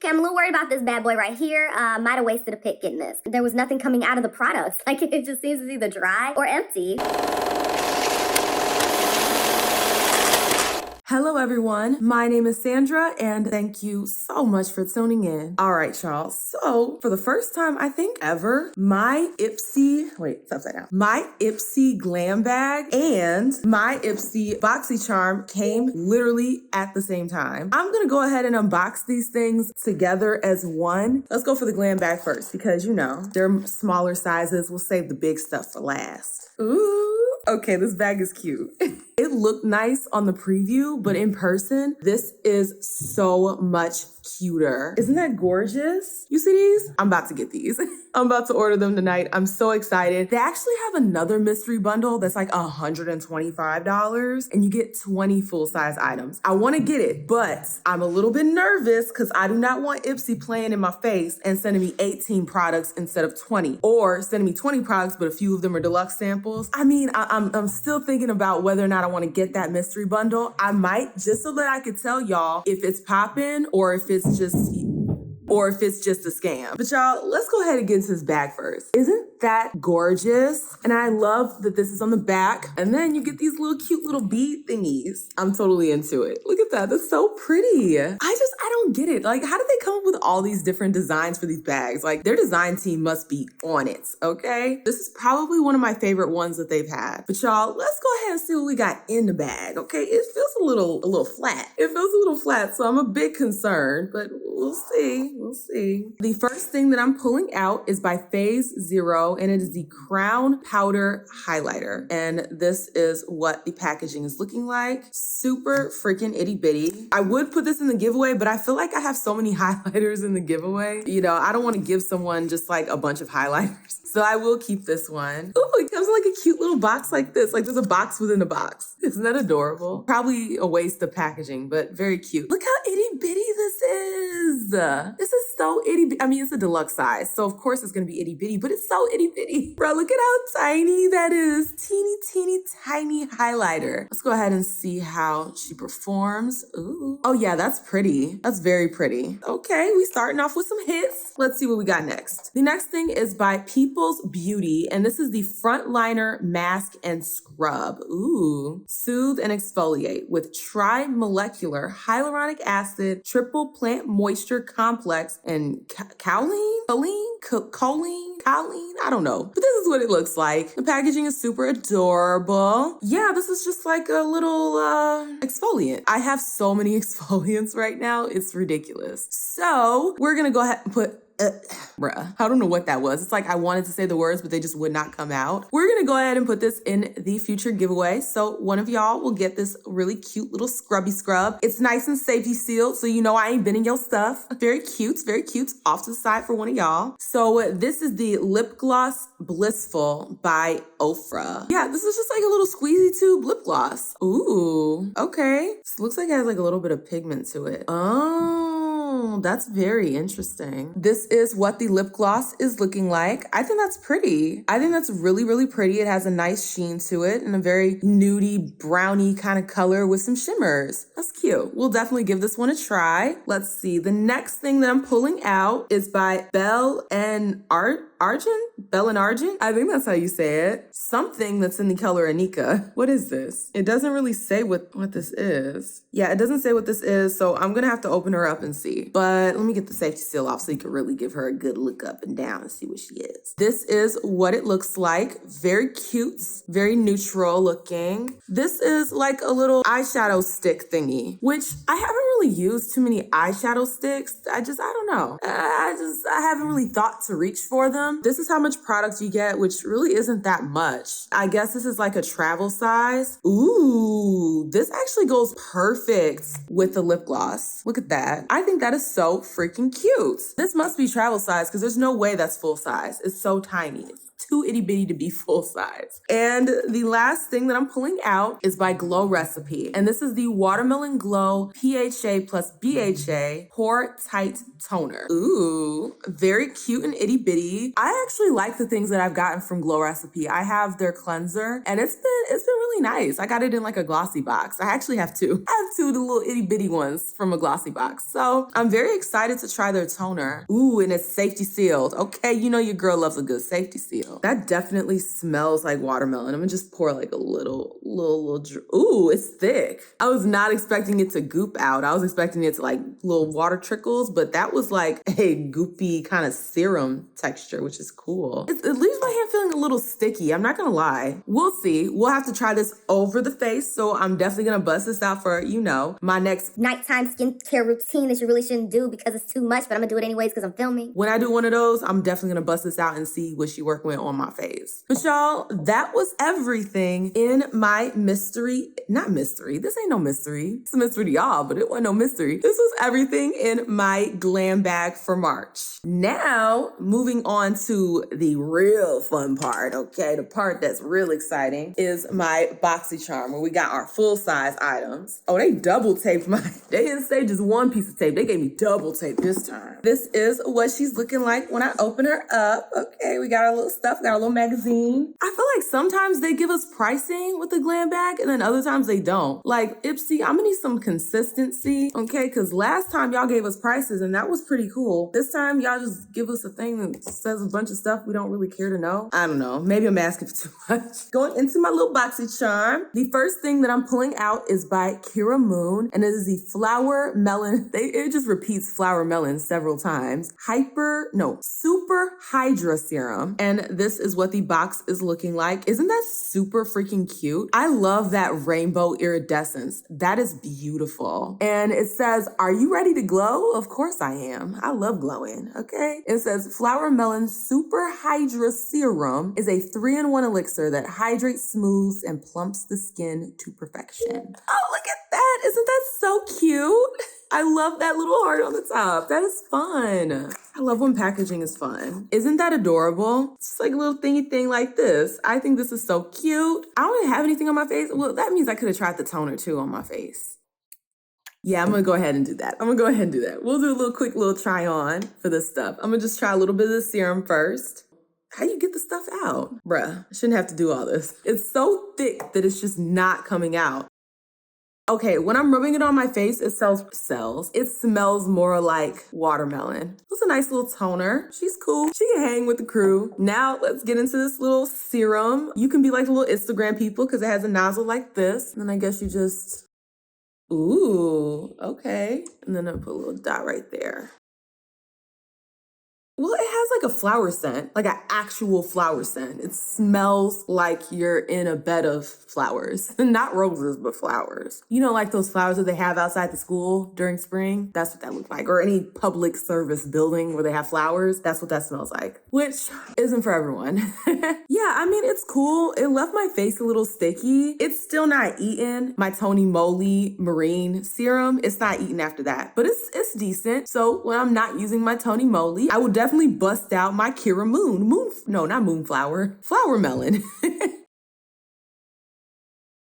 Okay, I'm a little worried about this bad boy right here. Might have wasted a pick getting this. There was nothing coming out of the products. Like, it just seems to either dry or empty. Hello everyone, my name is Sandra and thank you so much for tuning in. All right, y'all. So for the first time, I think ever, my Ipsy Glam bag and my Ipsy BoxyCharm came literally at the same time. I'm gonna go ahead and unbox these things together as one. Let's go for the Glam bag first because you know, they're smaller sizes. We'll save the big stuff for last. Ooh. Okay, this bag is cute. It looked nice on the preview, but in person, this is so much cuter. Isn't that gorgeous? You see these? I'm about to get these. I'm about to order them tonight. I'm so excited. They actually have another mystery bundle that's like $125 and you get 20 full-size items. I want to get it, but I'm a little bit nervous because I do not want Ipsy playing in my face and sending me 18 products instead of 20, or sending me 20 products, but a few of them are deluxe samples. I mean, I'm still thinking about whether or not I want to get that mystery bundle. I might, just so that I could tell y'all if it's popping or if it's just a scam. But y'all, let's go ahead and get into this bag first. Isn't that gorgeous? And I love that this is on the back. And then you get these little cute little bead thingies. I'm totally into it. Look at that. That's so pretty. I don't get it. Like, how did they come up with all these different designs for these bags? Like, their design team must be on it, okay? This is probably one of my favorite ones that they've had. But y'all, let's go ahead and see what we got in the bag, okay? It feels a little flat. It feels a little flat, so I'm a bit concerned, but we'll see. We'll see. The first thing that I'm pulling out is by Phase Zero, and it is the Crown Powder Highlighter. And this is what the packaging is looking like. Super freaking itty bitty. I would put this in the giveaway, but I feel like I have so many highlighters in the giveaway. You know, I don't want to give someone just like a bunch of highlighters. So I will keep this one. Ooh, it comes in like a cute little box like this. Like there's a box within a box. Isn't that adorable? Probably a waste of packaging, but very cute. Look how itty bitty this is. This is so itty bitty. I mean, it's a deluxe size, so of course it's gonna be itty bitty, but it's so itty bitty. Bro, look at how tiny that is. Teeny, teeny, tiny highlighter. Let's go ahead and see how she performs. Ooh. Oh yeah, that's pretty. That's very pretty. Okay, we starting off with some hits. Let's see what we got next. The next thing is by People's Beauty, and this is the Frontliner Mask and Scrub. Ooh. Soothe and exfoliate with tri-molecular hyaluronic acid, triple plant moisture complex, and choline? I don't know. But this is what it looks like. The packaging is super adorable. Yeah, this is just like a little exfoliant. I have so many exfoliants right now. It's ridiculous. So we're gonna go ahead and put bruh. I don't know what that was. It's like I wanted to say the words, but they just would not come out. We're gonna go ahead and put this in the future giveaway. So one of y'all will get this really cute little scrubby scrub. It's nice and safety sealed, so you know I ain't been in your stuff. Very cute, very cute. Off to the side for one of y'all. So this is the Lip Gloss Blissful by Ofra. Yeah, this is just like a little squeezy tube lip gloss. Ooh, okay. This looks like it has like a little bit of pigment to it. Oh, that's very interesting. This is what the lip gloss is looking like. I think that's pretty. I think that's really, really pretty. It has a nice sheen to it and a very nudie, brownie kind of color with some shimmers. That's cute. We'll definitely give this one a try. Let's see. The next thing that I'm pulling out is by Belle and Argent? Belle and Argent? I think that's how you say it. Something that's in the color Anika. What is this? It doesn't really say what this is. Yeah, it doesn't say what this is, so I'm gonna have to open her up and see. But let me get the safety seal off so you can really give her a good look up and down and see what she is. This is what it looks like. Very cute, very neutral looking. This is like a little eyeshadow stick thingy, which I haven't really used too many eyeshadow sticks. I don't know. I haven't really thought to reach for them. This is how much product you get, which really isn't that much. I guess this is like a travel size. Ooh, this actually goes perfect with the lip gloss. Look at that. I think that is so freaking cute. This must be travel size because there's no way that's full size. It's so tiny. too itty bitty to be full size. And the last thing that I'm pulling out is by Glow Recipe. And this is the Watermelon Glow PHA plus BHA Pore Tight Toner. Ooh, very cute and itty bitty. I actually like the things that I've gotten from Glow Recipe. I have their cleanser and it's been really nice. I got it in like a glossy box. I actually have two. I have two of the little itty bitty ones from a glossy box. So I'm very excited to try their toner. Ooh, and it's safety sealed. Okay, you know your girl loves a good safety seal. That definitely smells like watermelon. I'm gonna just pour like a little. Ooh, it's thick. I was not expecting it to goop out. I was expecting it to like little water trickles, but that was like a goopy kind of serum texture, which is cool. It leaves my hand feeling a little sticky. I'm not gonna lie. We'll see. We'll have to try this over the face. So I'm definitely gonna bust this out for, you know, my next nighttime skincare routine that you really shouldn't do because it's too much, but I'm gonna do it anyways because I'm filming. When I do one of those, I'm definitely gonna bust this out and see what she working with on my face. But y'all, that was everything in my not mystery. This ain't no mystery. It's a mystery to y'all, but it wasn't no mystery. This was everything in my glam bag for March. Now, moving on to the real fun part, okay? The part that's real exciting is my BoxyCharm, where we got our full-size items. Oh, they double taped mine. They didn't say just one piece of tape. They gave me double tape this time. This is what she's looking like when I open her up. Okay, we got our little stuff, got our little magazine. I feel like sometimes they give us pricing with the glam bag and then other times they don't. Like Ipsy, I'm gonna need some consistency, okay? Because last time y'all gave us prices and that was pretty cool. This time y'all just give us a thing that says a bunch of stuff we don't really care to know. I don't know, maybe I'm asking for too much. Going into my little BoxyCharm, the first thing that I'm pulling out is by Kira Moon, and it is the Flower Melon. It just repeats Flower Melon several times. Super Hydra Serum. And this is what the box is looking like. Isn't that super freaking cute? I love that rainbow iridescence. That is beautiful. And it says, are you ready to glow? Of course I am. I love glowing, okay? It says Flower Melon Super Hydra Serum is a 3-in-1 elixir that hydrates, smooths, and plumps the skin to perfection. Oh, look at that. Isn't that so cute? I love that little heart on the top. That is fun. I love when packaging is fun. Isn't that adorable? It's like a little thingy thing like this. I think this is so cute. I don't even have anything on my face. Well, that means I could have tried the toner too on my face. Yeah, I'm gonna go ahead and do that. We'll do a quick little try on for this stuff. I'm gonna just try a little bit of the serum first. How do you get the stuff out? Bruh, I shouldn't have to do all this. It's so thick that it's just not coming out. Okay, when I'm rubbing it on my face, it smells more like watermelon. It's a nice little toner. She's cool. She can hang with the crew. Now let's get into this little serum. You can be like the little Instagram people because it has a nozzle like this. And then I guess you just, ooh, okay. And then I put a little dot right there. Well, it has like a flower scent, like an actual flower scent. It smells like you're in a bed of flowers. Not roses, but flowers. You know, like those flowers that they have outside the school during spring? That's what that looks like. Or any public service building where they have flowers. That's what that smells like. Which isn't for everyone. Yeah, I mean, it's cool. It left my face a little sticky. It's still not eaten. My Tony Moly Marine Serum, it's not eaten after that. But it's decent. So when I'm not using my Tony Moly, I will definitely bust out my Kira Flower Melon.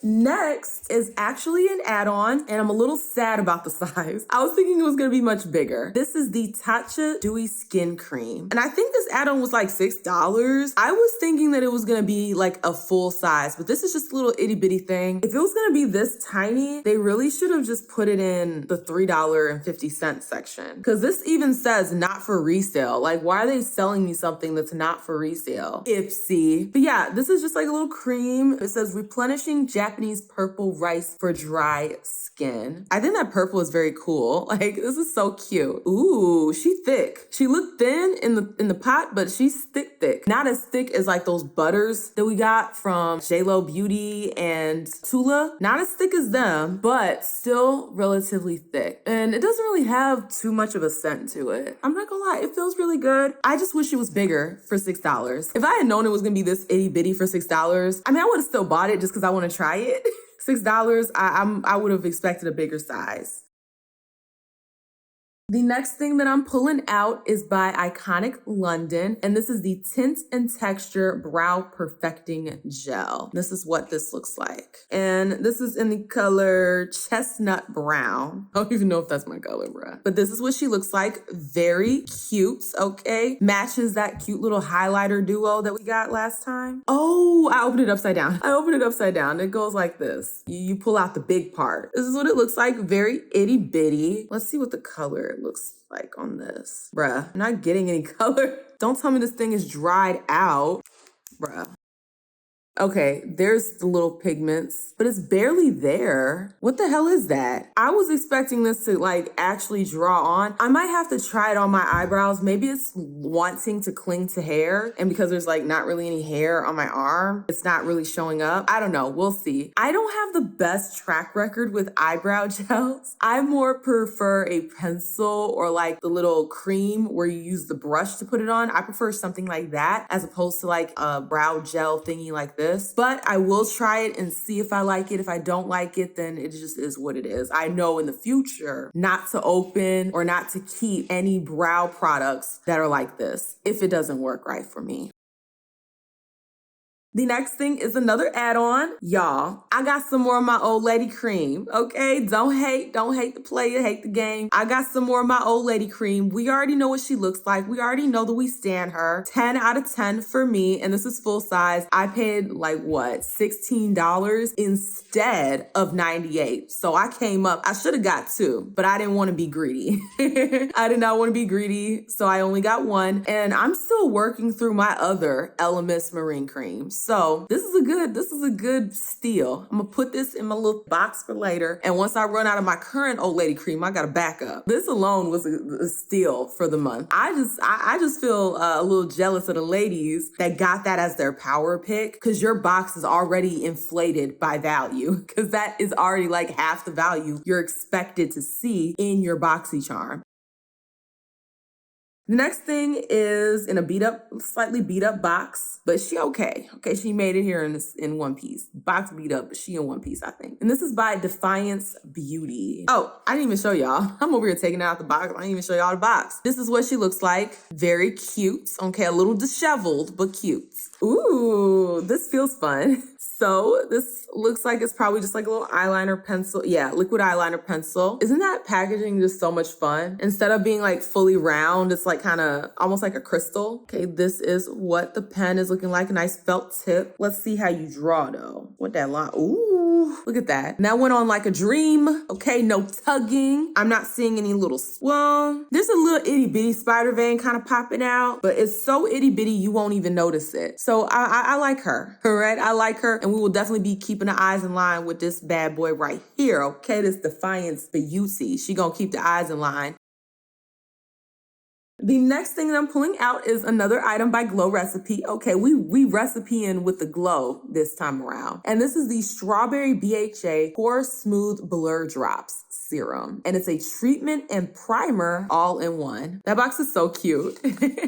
Next is actually an add-on, and I'm a little sad about the size. I was thinking it was gonna be much bigger. This is the Tatcha Dewy Skin Cream. And I think this add-on was like $6. I was thinking that it was gonna be like a full size, but this is just a little itty bitty thing. If it was gonna be this tiny, they really should have just put it in the $3.50 section. Because this even says not for resale. Like, why are they selling me something that's not for resale? Ipsy. But yeah, this is just like a little cream. It says replenishing Japanese purple rice for dry skin. I think that purple is very cool. Like, this is so cute. Ooh, she thick. She looked thin in the pot, but she's thick. Not as thick as like those butters that we got from JLo Beauty and Tula. Not as thick as them, but still relatively thick. And it doesn't really have too much of a scent to it. I'm not gonna lie, it feels really good. I just wish it was bigger for $6. If I had known it was gonna be this itty bitty for $6, I mean, I would have still bought it just because I want to try it. $6, I would have expected a bigger size. The next thing that I'm pulling out is by Iconic London, and this is the Tint and Texture Brow Perfecting Gel. This is what this looks like. And this is in the color Chestnut Brown. I don't even know if that's my color, bruh. But this is what she looks like. Very cute, okay? Matches that cute little highlighter duo that we got last time. Oh, I opened it upside down. It goes like this. You pull out the big part. This is what it looks like. Very itty bitty. Let's see what the color looks like on this. Bruh, I'm not getting any color. Don't tell me this thing is dried out. Bruh. Okay, there's the little pigments, but it's barely there. What the hell is that? I was expecting this to like actually draw on. I might have to try it on my eyebrows. Maybe it's wanting to cling to hair, and because there's like not really any hair on my arm, it's not really showing up. I don't know, we'll see. I don't have the best track record with eyebrow gels. I more prefer a pencil or like the little cream where you use the brush to put it on. I prefer something like that as opposed to like a brow gel thingy like this. But I will try it and see if I like it. If I don't like it, then it just is what it is. I know in the future not to open or not to keep any brow products that are like this if it doesn't work right for me. The next thing is another add-on. Y'all, I got some more of my old lady cream, okay? Don't hate the player, hate the game. I got some more of my old lady cream. We already know what she looks like. We already know that we stan her. 10 out of 10 for me, and this is full size. I paid like what, $16 instead of $98. So I came up, I should have got two, but I didn't want to be greedy. I did not want to be greedy, so I only got one, and I'm still working through my other Elemis Marine creams. So this is a good steal. I'm gonna put this in my little box for later. And once I run out of my current old lady cream, I got a backup. This alone was a steal for the month. I just feel a little jealous of the ladies that got that as their power pick, because your box is already inflated by value, because that is already like half the value you're expected to see in your BoxyCharm. The next thing is in a slightly beat up box, but she okay. Okay, she made it here in one piece. Box beat up, but she in one piece, I think. And this is by Defiance Beauty. Oh, I didn't even show y'all. I'm over here taking it out the box. I didn't even show y'all the box. This is what she looks like. Very cute. Okay, a little disheveled, but cute. Ooh, this feels fun. So this looks like it's probably just like a little eyeliner pencil. Yeah, liquid eyeliner pencil. Isn't that packaging just so much fun? Instead of being like fully round, it's like kind of almost like a crystal. Okay, this is what the pen is looking like. A nice felt tip. Let's see how you draw though. What that line? Ooh, look at that. And that went on like a dream. Okay, no tugging. I'm not seeing any little, well, there's a little itty bitty spider vein kind of popping out, but it's so itty bitty you won't even notice it. So I like her, all right? I like her. And we will definitely be keeping the eyes in line with this bad boy right here, okay? This Defiance Beauty. She gonna keep the eyes in line. The next thing that I'm pulling out is another item by Glow Recipe. Okay, we recipeing with the glow this time around. And this is the Strawberry BHA Pore Smooth Blur Drops Serum. And it's a treatment and primer all in one. That box is so cute.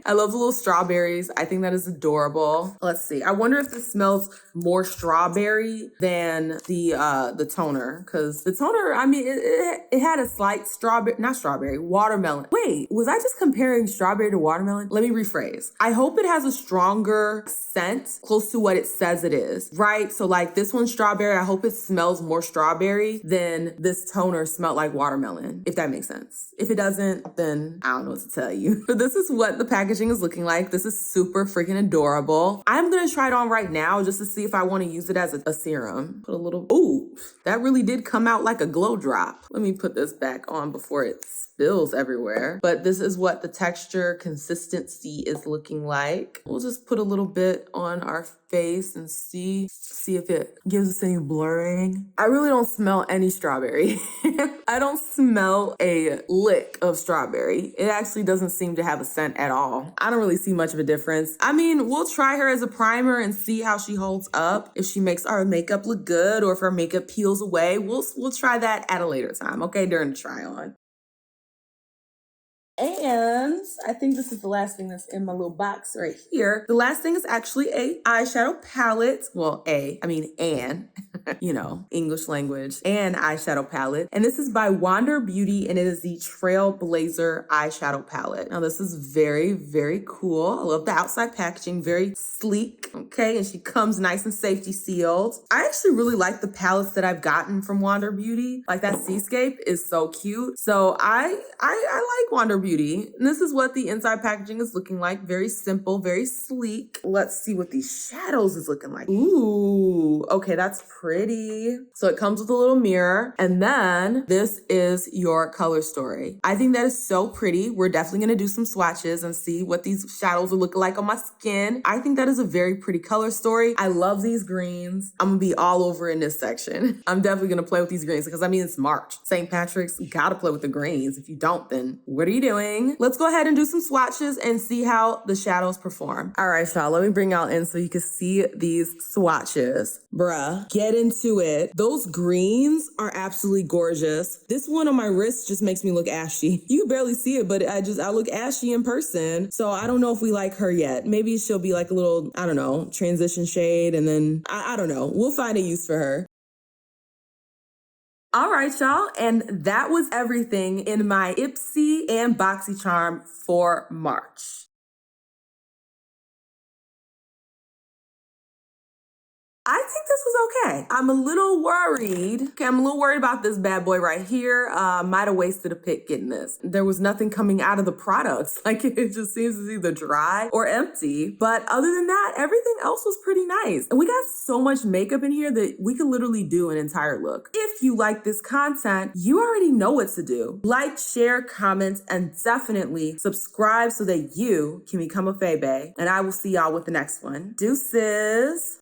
I love the little strawberries. I think that is adorable. Let's see. I wonder if this smells more strawberry than the toner. Because the toner, I mean, it had a slight watermelon. Wait, was I just comparing strawberry to watermelon? Let me rephrase. I hope it has a stronger scent close to what it says it is, right? So like this one's strawberry. I hope it smells more strawberry than this toner smelled like watermelon, if that makes sense. If it doesn't, then I don't know what to tell you. But this is what the packaging is looking like. This is super freaking adorable. I'm gonna try it on right now just to see if I want to use it as a serum. Put a little, ooh, that really did come out like a glow drop. Let me put this back on before it spills everywhere. But this is what the texture consistency is looking like. We'll just put a little bit on our face and see if it gives us any blurring. I really don't smell any strawberry. I don't smell a lick of strawberry. It actually doesn't seem to have a scent at all. I don't really see much of a difference. I mean, we'll try her as a primer and see how she holds up. If she makes our makeup look good or if her makeup peels away, we'll try that at a later time, okay, during the try on. And I think this is the last thing that's in my little box right here. The last thing is actually a eyeshadow palette. Well, an, you know, English language, an eyeshadow palette. And this is by Wander Beauty, and it is the Trailblazer eyeshadow palette. Now, this is very, very cool. I love the outside packaging, very sleek, okay? And she comes nice and safety sealed. I actually really like the palettes that I've gotten from Wander Beauty. Like that Seascape is so cute. So I like Wander Beauty. And this is what the inside packaging is looking like. Very simple, very sleek. Let's see what these shadows is looking like. Ooh, okay, that's pretty. So it comes with a little mirror. And then this is your color story. I think that is so pretty. We're definitely gonna do some swatches and see what these shadows are looking like on my skin. I think that is a very pretty color story. I love these greens. I'm gonna be all over in this section. I'm definitely gonna play with these greens because I mean, it's March. St. Patrick's, you gotta play with the greens. If you don't, then what are you doing? Let's go ahead and do some swatches and see how the shadows perform. All right, y'all, let me bring y'all in so you can see these swatches. Bruh, get into it. Those greens are absolutely gorgeous. This one on my wrist just makes me look ashy. You can barely see it, but I look ashy in person. So I don't know if we like her yet. Maybe she'll be like a little, I don't know, transition shade, and then I don't know. We'll find a use for her. All right, y'all, and that was everything in my Ipsy and BoxyCharm for March. I think this was okay. I'm a little worried. Okay, I'm a little worried about this bad boy right here. Might have wasted a pick getting this. There was nothing coming out of the products. Like, it just seems to either dry or empty. But other than that, everything else was pretty nice. And we got so much makeup in here that we could literally do an entire look. If you like this content, you already know what to do. Like, share, comment, and definitely subscribe so that you can become a Faye Bae. And I will see y'all with the next one. Deuces.